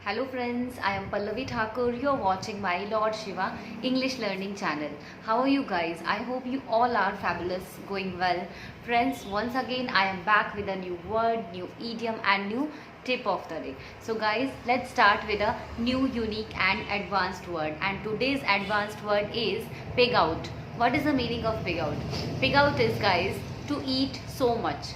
Hello friends, I am Pallavi Thakur. You are watching my Lord Shiva English learning channel. How are you guys? I hope you all are fabulous, going well. Friends, once again I am back with a new word, new idiom and new tip of the day. So guys, let's start with a new, unique and advanced word. And today's advanced word is pig out. What is the meaning of pig out? Pig out is, guys, to eat so much.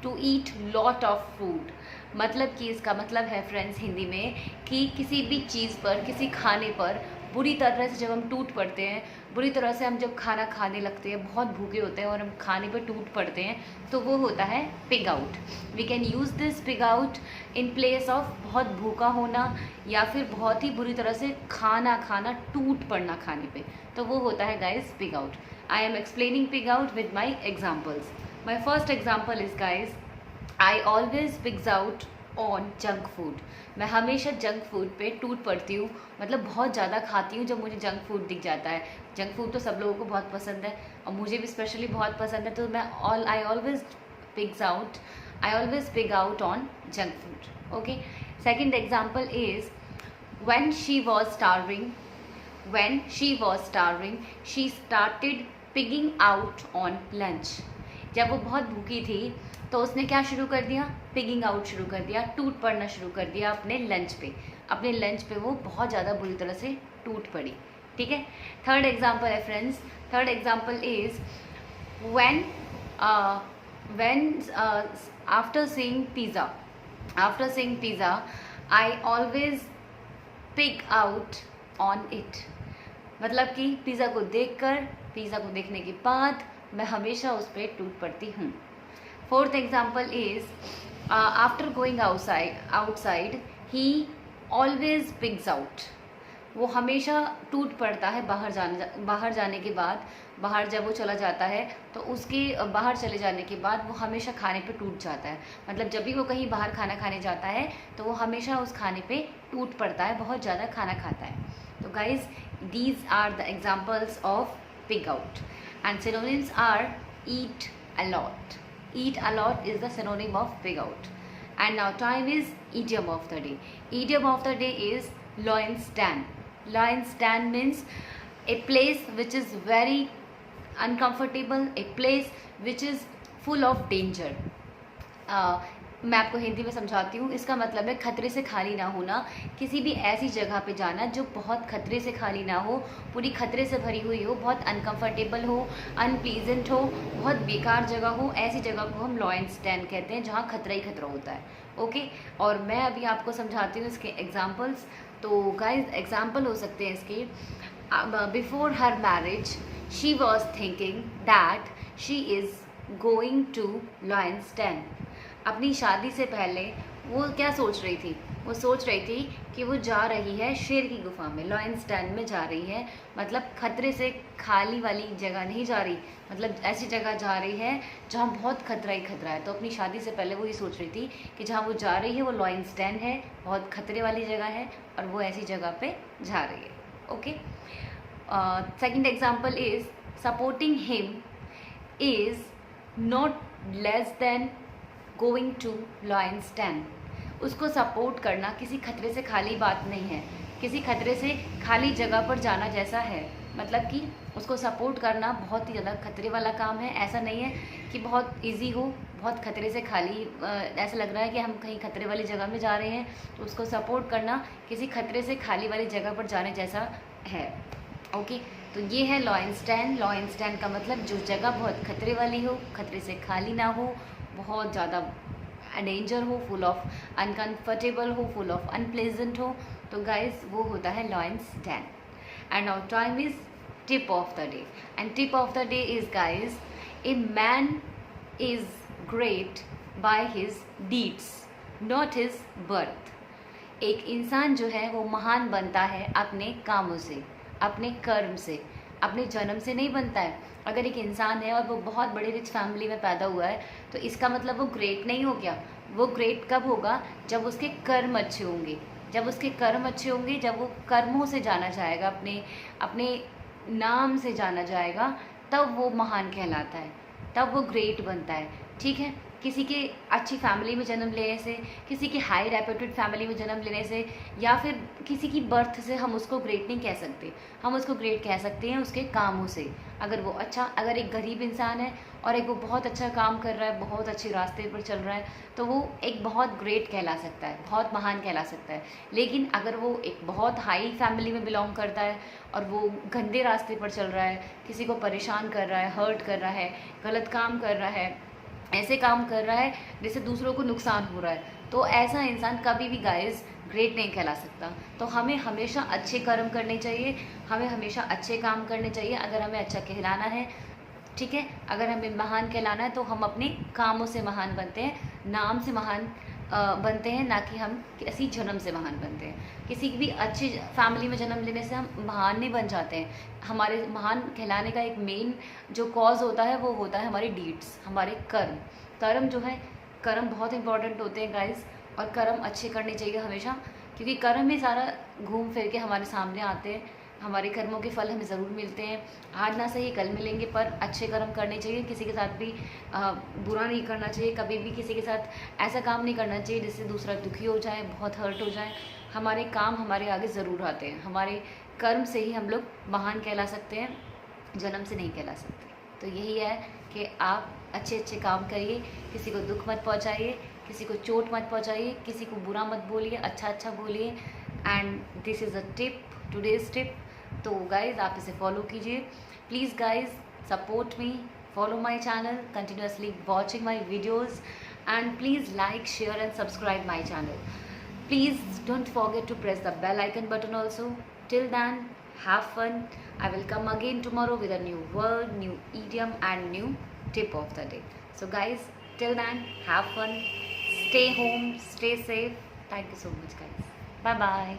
To eat lot of food. मतलब कि इसका मतलब है friends Hindi में कि किसी भी चीज़ पर, किसी खाने पर बुरी तरह से जब हम टूट पड़ते हैं, बुरी तरह से हम जब खाना खाने लगते हैं, बहुत भूखे होते हैं और हम खाने पर टूट पड़ते हैं, तो वो होता है pig out. We can use this pig out in place of बहुत भूखा होना या फिर बहुत ही बुरी तरह से खाना टूट पड़ना खाने पे, तो वो होता है guys pig out. I am explaining pig out with my examples. My first example is, guys, I always pigs out on junk food. मैं हमेशा जंक फूड पे टूट पड़ती हूँ, मतलब बहुत ज़्यादा खाती हूँ जब मुझे जंक फूड दिख जाता है। जंक फूड तो सब लोगों को बहुत पसंद है और मुझे भी स्पेशली बहुत पसंद है, तो I always pig out on junk food. Okay, second example is when she was starving she started pigging out on lunch. जब वो बहुत भूखी थी तो उसने क्या शुरू कर दिया? पिगिंग आउट शुरू कर दिया, टूट पड़ना शुरू कर दिया अपने लंच पे वो बहुत ज़्यादा बुरी तरह से टूट पड़ी। ठीक है। थर्ड एग्जाम्पल है friends, third example is when after seeing pizza I always pig out on it. मतलब कि पिज़्ज़ा को देखने के बाद मैं हमेशा उस पर टूट पड़ती हूँ। Fourth example is after going outside he always pigs out. वो हमेशा टूट पड़ता है बाहर जाने के बाद। बाहर जब वो चला जाता है तो उसके बाहर चले जाने के बाद वो हमेशा खाने पे टूट जाता है। मतलब जब भी वो कहीं बाहर खाना खाने जाता है तो वो हमेशा उस खाने पे टूट पड़ता है, बहुत ज़्यादा खाना खाता है। तो guys, these are the examples of pig out and synonyms are eat a lot. Eat a lot is the synonym of pig out. And now time is idiom of the day. Idiom of the day is lion's den. Lion's den means a place which is very uncomfortable, a place which is full of danger. मैं आपको हिंदी में समझाती हूँ। इसका मतलब है खतरे से खाली ना होना, किसी भी ऐसी जगह पे जाना जो बहुत खतरे से खाली ना हो, पूरी खतरे से भरी हुई हो, बहुत अनकंफर्टेबल हो, अनप्लीजेंट हो, बहुत बेकार जगह हो, ऐसी जगह को हम लॉयंस डेन कहते हैं जहाँ खतरा ही खतरा होता है। ओके, और मैं अभी आपको समझाती हूँ इसके एग्जाम्पल्स। तो गाइज, एग्जाम्पल हो सकते हैं इसके, before her marriage she was thinking that she is going to lion's den. अपनी शादी से पहले वो क्या सोच रही थी? वो सोच रही थी कि वो जा रही है शेर की गुफा में, लॉयंस डेन में जा रही है। मतलब खतरे से खाली वाली जगह नहीं जा रही, मतलब ऐसी जगह जा रही है जहाँ बहुत खतरा ही खतरा है। तो अपनी शादी से पहले वो ये सोच रही थी कि जहाँ वो जा रही है वो लॉयंस डेन है, बहुत खतरे वाली जगह है और वो ऐसी जगह पे जा रही है। Okay, second example is supporting him is not less than going to lion's den. उसको सपोर्ट करना किसी खतरे से खाली बात नहीं है, किसी खतरे से खाली जगह पर जाना जैसा है। मतलब कि उसको सपोर्ट करना बहुत ही ज़्यादा खतरे वाला काम है। ऐसा नहीं है कि बहुत इजी हो, बहुत खतरे से खाली, ऐसा लग रहा है कि हम कहीं खतरे वाली जगह में जा रहे हैं, तो उसको सपोर्ट करना किसी खतरे से खाली वाली जगह पर जाने जैसा है। ओके, तो ये है लॉयंस डेन। लॉयंस डेन का मतलब जो जगह बहुत खतरे वाली हो, खतरे से खाली ना हो, बहुत ज़्यादा डेंजर हो, फुल ऑफ अनकंफर्टेबल हो, फुल ऑफ अनप्लेजेंट हो, तो गाइज वो होता है lion's den. And now time is tip of the day. And tip of the day is, guys, a man is great by his deeds not his birth. एक इंसान जो है वो महान बनता है अपने कामों से, अपने कर्म से, अपने जन्म से नहीं बनता है। अगर एक इंसान है और वो बहुत बड़ी रिच फैमिली में पैदा हुआ है तो इसका मतलब वो ग्रेट नहीं हो गया। वो ग्रेट कब होगा? जब उसके कर्म अच्छे होंगे, जब वो कर्मों से जाना जाएगा, अपने नाम से जाना जाएगा, तब वो महान कहलाता है, तब वो ग्रेट बनता है। ठीक है, किसी के अच्छी फैमिली में जन्म लेने से, किसी की हाई रेप्यूटेड फैमिली में जन्म लेने से, या फिर किसी की बर्थ से हम उसको ग्रेट नहीं कह सकते। हम उसको ग्रेट कह सकते हैं उसके कामों से। अगर एक गरीब इंसान है और एक वो बहुत अच्छा काम कर रहा है, बहुत अच्छे रास्ते पर चल रहा है, तो वो एक बहुत ग्रेट कहला सकता है, बहुत महान कहला सकता है। लेकिन अगर वो एक बहुत हाई फैमिली में बिलोंग करता है और वो गंदे रास्ते पर चल रहा है, किसी को परेशान कर रहा है, हर्ट कर रहा है, गलत काम कर रहा है, ऐसे काम कर रहा है जिससे दूसरों को नुकसान हो रहा है, तो ऐसा इंसान कभी भी गाइस ग्रेट नहीं कहला सकता। तो हमें हमेशा अच्छे कर्म करने चाहिए, हमें हमेशा अच्छे काम करने चाहिए अगर हमें अच्छा कहलाना है, ठीक है। अगर हमें महान कहलाना है तो हम अपने कामों से महान बनते हैं, नाम से महान बनते हैं, ना कि हम किसी जन्म से महान बनते हैं। किसी भी अच्छी फैमिली में जन्म लेने से हम महान नहीं बन जाते हैं। हमारे महान कहलाने का एक मेन जो कॉज होता है वो होता है हमारी डीड्स, हमारे कर्म जो है, कर्म बहुत इंपॉर्टेंट होते हैं गाइस। और कर्म अच्छे करने चाहिए हमेशा, क्योंकि कर्म ही सारा घूम फिर के हमारे सामने आते हैं। हमारे कर्मों के फल हमें ज़रूर मिलते हैं, आज ना सही कल मिलेंगे, पर अच्छे कर्म करने चाहिए। किसी के साथ भी बुरा नहीं करना चाहिए, कभी भी किसी के साथ ऐसा काम नहीं करना चाहिए जिससे दूसरा दुखी हो जाए, बहुत हर्ट हो जाए। हमारे काम हमारे आगे ज़रूर आते हैं, हमारे कर्म से ही हम लोग महान कहला सकते हैं, जन्म से नहीं कहला सकते। तो यही है कि आप अच्छे अच्छे काम करिए, किसी को दुख मत पहुँचाइए, किसी को चोट मत पहुँचाइए, किसी को बुरा मत बोलिए, अच्छा अच्छा बोलिए। And this is a tip, today's tip. तो गाइज़ आप इसे फॉलो कीजिए please. Guys support me, follow my channel, continuously watching my videos, and please like, share and subscribe my channel. Please don't forget to press the bell icon button also. Till then, have fun. I will come again tomorrow with a new word, new idiom and new tip of the day. So guys, till then, have fun, stay home, stay safe. Thank you so much guys. Bye bye.